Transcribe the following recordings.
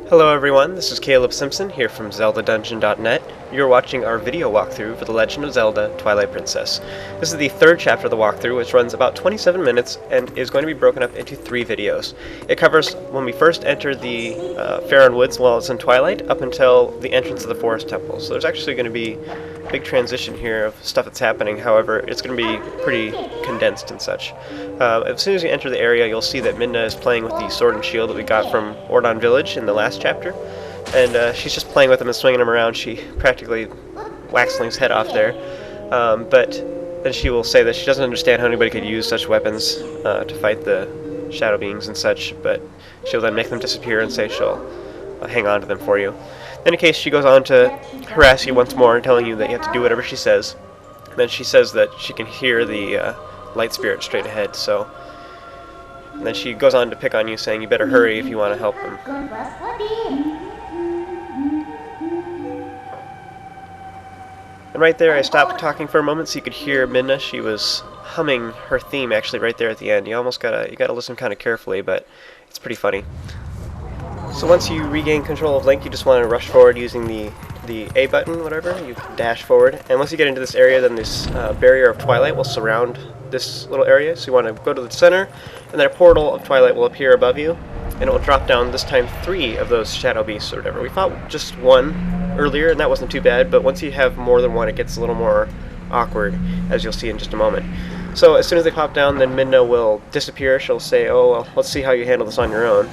Hello everyone, this is Caleb Simpson here from ZeldaDungeon.net. You're watching our video walkthrough for The Legend of Zelda Twilight Princess. This is the third chapter of the walkthrough, which runs about 27 minutes and is going to be broken up into 3 videos. It covers when we first enter the Faron Woods while it's in Twilight, up until the entrance of the Forest Temple. So there's actually going to be a big transition here of stuff that's happening, however, it's going to be pretty condensed and such. As soon as you enter the area, you'll see that Midna is playing with the sword and shield that we got from Ordon Village in the last chapter, and she's just playing with him and swinging him around. She practically whacks Link's head off there, but then she will say that she doesn't understand how anybody could use such weapons to fight the shadow beings and such, but she'll then make them disappear and say she'll hang on to them for you. In any case, she goes on to harass you once more, telling you that you have to do whatever she says. Then she says that she can hear the light spirit straight ahead, so... And then she goes on to pick on you, saying you better hurry if you want to help him. And right there, I stopped talking for a moment so you could hear Midna. She was humming her theme actually right there at the end. You gotta listen kind of carefully, but it's pretty funny. So once you regain control of Link, you just want to rush forward using the A button, whatever. You can dash forward, and once you get into this area, then this barrier of Twilight will surround this little area. So you want to go to the center, and then a portal of Twilight will appear above you, and it will drop down this time 3 of those shadow beasts or whatever. We fought just 1 earlier, and that wasn't too bad, but once you have more than 1, it gets a little more awkward, as you'll see in just a moment. So as soon as they pop down, then Midna will disappear. She'll say, "Oh, well, let's see how you handle this on your own."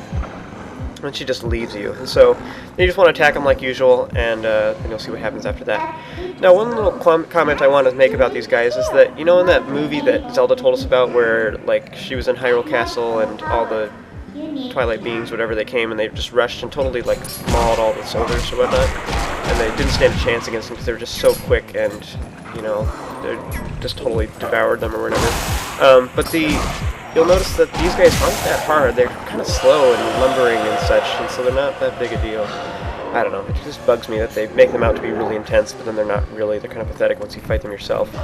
And she just leaves you. And so then you just want to attack them like usual, and you'll see what happens after that. Now, one little comment I want to make about these guys is that, you know, in that movie that Zelda told us about where, like, she was in Hyrule Castle and all the Twilight beings, whatever, they came and they just rushed and totally, like, mauled all the soldiers or whatnot, and they didn't stand a chance against them because they were just so quick and, you know, they just totally devoured them or whatever. But you'll notice that these guys aren't that hard. They're kind of slow and lumbering and such, and so they're not that big a deal. I don't know, it just bugs me that they make them out to be really intense, but then they're not really. They're kind of pathetic once you fight them yourself.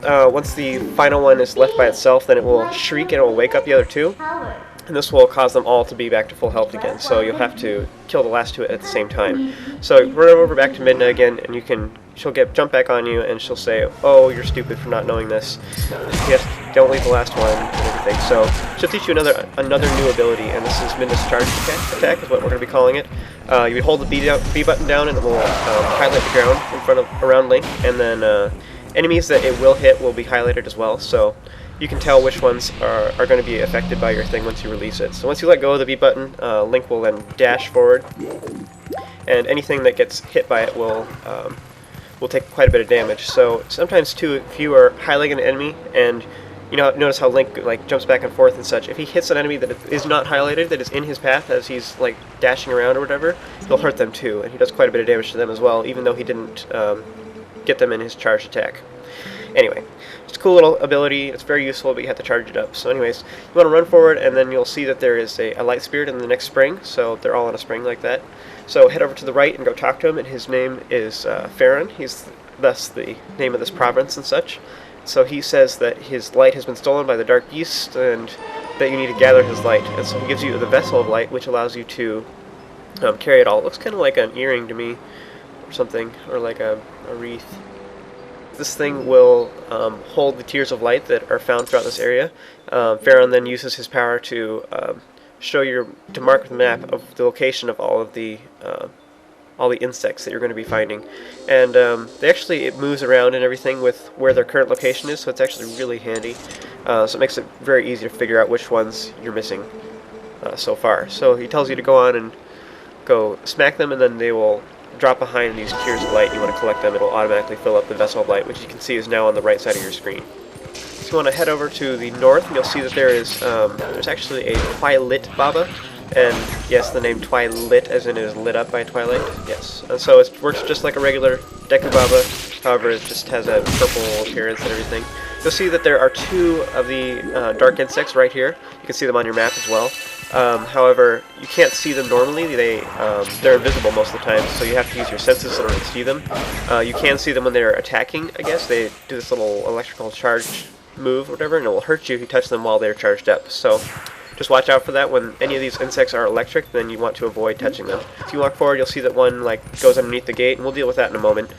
Once the final one is left by itself, then it will shriek and it will wake up the other 2, and this will cause them all to be back to full health again, so you'll have to kill the last 2 at the same time. So run over back to Midna again, and she'll jump back on you, and she'll say, "Oh, you're stupid for not knowing this. Yes, don't leave the last one," and everything. So she'll teach you another new ability, and this is Midna's charge attack is what we're going to be calling it. You hold the B button down, and it will highlight the ground around Link, and then enemies that it will hit will be highlighted as well. So you can tell which ones are going to be affected by your thing once you release it. So once you let go of the B button, Link will then dash forward, and anything that gets hit by it will take quite a bit of damage. So sometimes too, if you are highlighting an enemy and you know, notice how Link like jumps back and forth and such. If he hits an enemy that is not highlighted, that is in his path as he's like dashing around or whatever, he'll hurt them too, and he does quite a bit of damage to them as well, even though he didn't get them in his charged attack. Anyway, it's a cool little ability. It's very useful, but you have to charge it up. So anyways, you want to run forward, and then you'll see that there is a light spirit in the next spring, so they're all in a spring like that. So head over to the right and go talk to him, and his name is Faron. He's thus the name of this province and such. So he says that his light has been stolen by the Dark Beast, and that you need to gather his light. And so he gives you the Vessel of Light, which allows you to carry it all. It looks kind of like an earring to me, or something, or like a wreath. This thing will hold the Tears of Light that are found throughout this area. Faron then uses his power to to mark the map of the location of all the insects that you're going to be finding, and it moves around and everything with where their current location is, so it's actually really handy. So it makes it very easy to figure out which ones you're missing so far. So he tells you to go on and go smack them, and then they will drop behind these Tears of Light. You want to collect them. It'll automatically fill up the Vessel of Light, which you can see is now on the right side of your screen. So you want to head over to the north, and you'll see that there's actually a Twilight Baba. And yes, the name Twilight, as in it is lit up by Twilight. Yes. And so it works just like a regular Deku Baba, however it just has a purple appearance and everything. You'll see that there are 2 of the dark insects right here. You can see them on your map as well. However, you can't see them normally. They're invisible most of the time, so you have to use your senses in order to see them. You can see them when they're attacking, I guess. They do this little electrical charge move or whatever, and it will hurt you if you touch them while they're charged up. So Just watch out for that. When any of these insects are electric, then you want to avoid touching them. If you walk forward, you'll see that one goes underneath the gate, and we'll deal with that in a moment.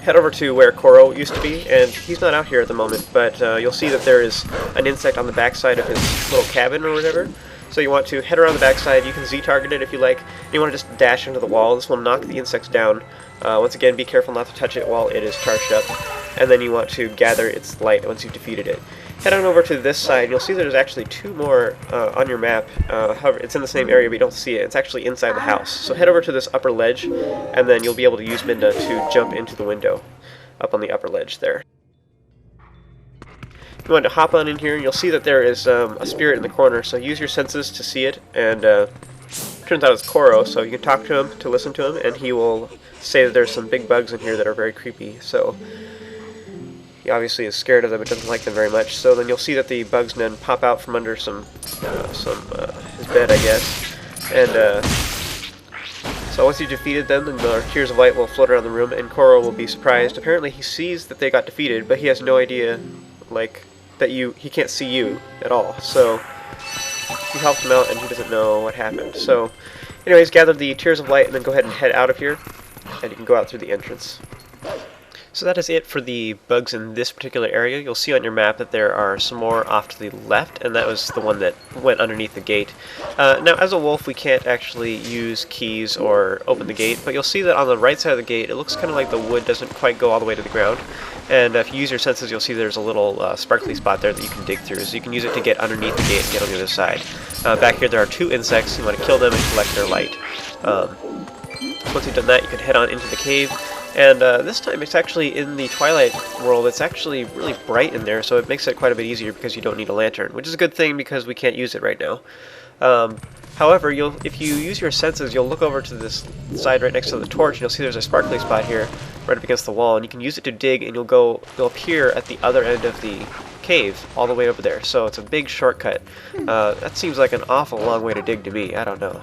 Head over to where Coro used to be, and he's not out here at the moment, but you'll see that there is an insect on the backside of his little cabin or whatever. So you want to head around the backside. You can Z-target it if you like. You want to just dash into the wall. This will knock the insects down. Once again, be careful not to touch it while it is charged up. And then you want to gather its light once you've defeated it. Head on over to this side. You'll see there's actually 2 more on your map. However, it's in the same area, but you don't see it. It's actually inside the house. So head over to this upper ledge, and then you'll be able to use Midna to jump into the window up on the upper ledge there. You want to hop on in here, and you'll see that there is a spirit in the corner, so use your senses to see it, and turns out it's Coro, so you can talk to him to listen to him, and he will say that there's some big bugs in here that are very creepy, so he obviously is scared of them, but doesn't like them very much. So then you'll see that the bugs then pop out from under his bed, I guess, and so once you defeated them, then the tears of light will float around the room, and Coro will be surprised. Apparently he sees that they got defeated, but he has no idea, that he can't see you at all. So you helped him out, and he doesn't know what happened. So anyways, gather the tears of light, and then go ahead and head out of here, and you can go out through the entrance. So that is it for the bugs in this particular area. You'll see on your map that there are some more off to the left, and that was the one that went underneath the gate. Now, as a wolf, we can't actually use keys or open the gate, but you'll see that on the right side of the gate, it looks kind of like the wood doesn't quite go all the way to the ground. And if you use your senses, you'll see there's a little sparkly spot there that you can dig through, so you can use it to get underneath the gate and get on the other side. Back here, there are 2 insects. You want to kill them and collect their light. Once you've done that, you can head on into the cave. And this time it's actually in the Twilight world. It's actually really bright in there, so it makes it quite a bit easier because you don't need a lantern, which is a good thing because we can't use it right now. However, if you use your senses, you'll look over to this side right next to the torch, and you'll see there's a sparkly spot here right up against the wall, and you can use it to dig, and you'll appear at the other end of the cave all the way over there. So it's a big shortcut. That seems like an awful long way to dig to me. I don't know.